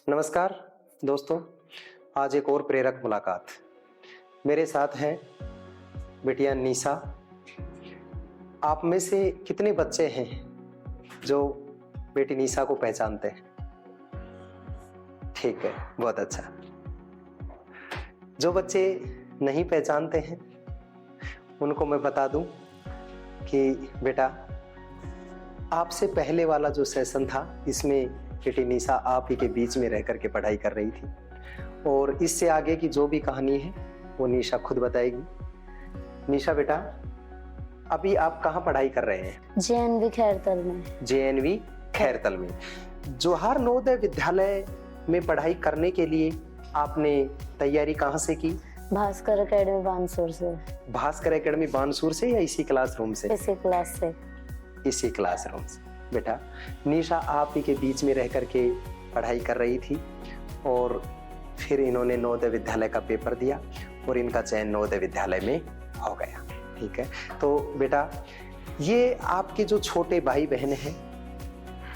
नमस्कार दोस्तों, आज एक और प्रेरक मुलाकात। मेरे साथ हैं बेटियां निशा। आप में से कितने बच्चे हैं जो बेटी निशा को पहचानते हैं? ठीक है, बहुत अच्छा। जो बच्चे नहीं पहचानते हैं उनको मैं बता दूं कि बेटा, आपसे पहले वाला जो सेशन था इसमें बेटी निशा आप ही के बीच में रह करके पढ़ाई कर रही थी, और इससे आगे की जो भी कहानी है वो निशा खुद बताएगी। निशा बेटा, अभी आप कहाँ पढ़ाई कर रहे हैं? JNV खैरतल में। JNV खैरतल में। जवाहर नवोदय विद्यालय में पढ़ाई करने के लिए आपने तैयारी कहाँ से की? भास्कर एकेडमी बानसूर से। भास्कर एकेडमी बानसूर से या इसी क्लासरूम से? इसी क्लास से। इसी क्लासरूम से। बेटा, निशा आप ही के बीच में रह करके पढ़ाई कर रही थी और फिर इन्होंने नवोदय विद्यालय का पेपर दिया और इनका चयन नवोदय विद्यालय में हो गया। ठीक है, तो बेटा, ये आपके जो छोटे भाई बहन हैं,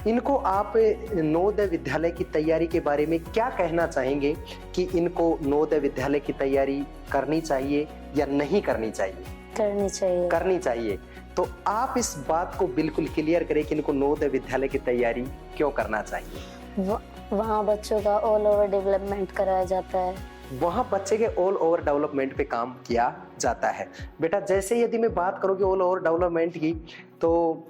इनको आप नवोदय विद्यालय की तैयारी के बारे में क्या कहना चाहेंगे कि इनको नवोदय विद्यालय की तैयारी करनी चाहिए या नहीं करनी चाहिए? करनी चाहिए। करनी चाहिए। तो आप इस बात को बिल्कुल क्लियर करें कि इनको नवोदय विद्यालय की तैयारी क्यों करना चाहिए? वहाँ बच्चों का ऑल ओवर डेवलपमेंट कराया जाता है। वहाँ बच्चे के ऑल ओवर डेवलपमेंट पे काम किया जाता है। बेटा, जैसे यदि मैं बात करूँ कि ऑल ओवर डेवलपमेंट की, तो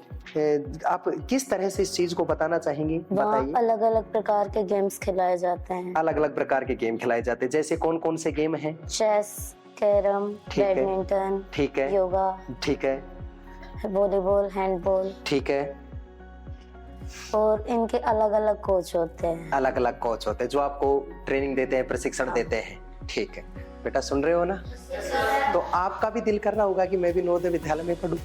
आप किस तरह से इस चीज को बताना चाहेंगी? बताइए। अलग अलग प्रकार के गेम्स खिलाए जाते हैं। अलग अलग प्रकार के गेम खिलाए जाते हैं। जैसे कौन कौन से गेम हैं? चेस, कैरम, बैडमिंटन, ठीक है, योगा, ठीक है, वॉलीबॉल, हैंडबॉल, ठीक है। और इनके अलग अलग कोच होते हैं। अलग अलग कोच होते हैं जो आपको ट्रेनिंग देते हैं, प्रशिक्षण देते हैं। ठीक है बेटा, सुन रहे हो ना? तो आपका भी दिल कर रहा होगा कि मैं भी नवोदय विद्यालय में पढूं।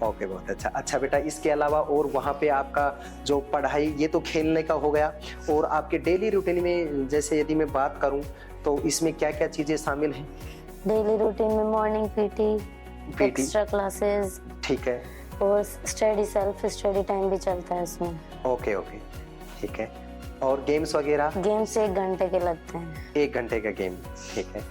ओके, बहुत अच्छा। अच्छा बेटा, इसके अलावा और वहाँ पे आपका जो पढ़ाई, ये तो खेलने का हो गया, और आपके डेली रूटीन में जैसे यदि मैं बात करूँ तो इसमें क्या क्या चीजें शामिल हैं? डेली रूटीन में मॉर्निंग पीटी, एक्स्ट्रा क्लासेस, ठीक है, और स्टडी, सेल्फ स्टडी टाइम भी चलता है इसमें। ओके ओके, ठीक है। और गेम्स वगैरह? गेम्स 1 घंटे के लगते हैं। 1 घंटे का गेम, ठीक है,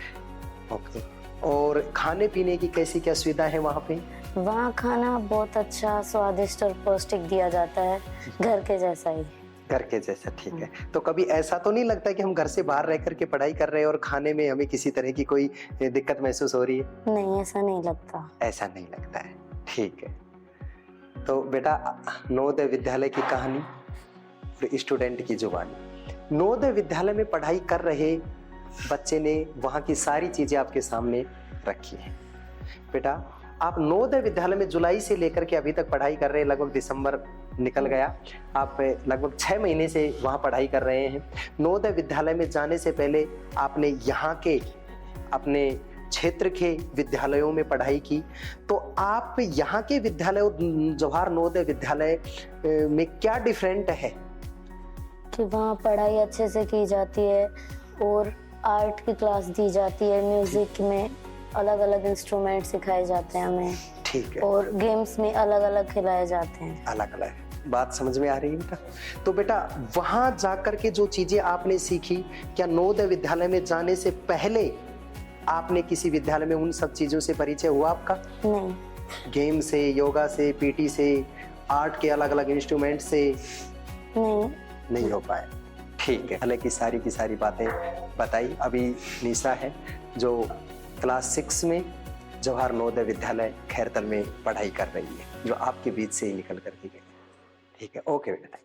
ओके। और खाने पीने की कैसी क्या सुविधा है वहाँ पे? वहाँ खाना बहुत अच्छा, स्वादिष्ट और पौष्टिक दिया जाता है, घर के जैसा ही। घर के जैसा, ठीक है। तो कभी ऐसा तो नहीं लगता कि हम घर से बाहर रह करके पढ़ाई कर रहे हैं और खाने में हमें किसी तरह की कोई दिक्कत महसूस हो रही है? नहीं, ऐसा नहीं लगता। ऐसा नहीं लगता है, ठीक है। तो बेटा, नवोदय विद्यालय की कहानी, स्टूडेंट की जुबानी। नवोदय विद्यालय में पढ़ाई कर रहे बच्चे ने वहाँ की सारी चीजें आपके सामने रखी है। बेटा, आप नवोदय विद्यालय में जुलाई से लेकर के अभी तक पढ़ाई कर रहे हैं, लगभग दिसंबर निकल गया, आप लगभग 6 महीने से वहाँ पढ़ाई कर रहे हैं। नवोदय विद्यालय में जाने से पहले आपने यहाँ के अपने क्षेत्र के विद्यालयों में पढ़ाई की, तो आप यहाँ के विद्यालय और जवाहर नवोदय विद्यालय में क्या डिफरेंट है? कि वहाँ पढ़ाई अच्छे से की जाती है और आर्ट की क्लास दी जाती है, म्यूजिक में अलग अलग इंस्ट्रूमेंट सिखाए जाते हैं हमें, ठीक है, और गेम्स में अलग अलग खिलाए जाते हैं। अलग अलग बात समझ में आ रही है बेटा? तो बेटा, वहां जाकर के जो चीजें आपने सीखी, क्या नवोदय विद्यालय में जाने से पहले आपने किसी विद्यालय में उन सब चीजों से परिचय हुआ आपका? नहीं। गेम से, योगा से, पीटी से, आर्ट के अलग अलग इंस्ट्रूमेंट से नहीं हो पाए, ठीक है। हालांकि की सारी बातें बताई। अभी निशा है जो क्लास 6 में जवाहर नवोदय विद्यालय खैरतल में पढ़ाई कर रही है, जो आपके बीच से ही निकल कर के गई। ठीक है, ओके बेटा।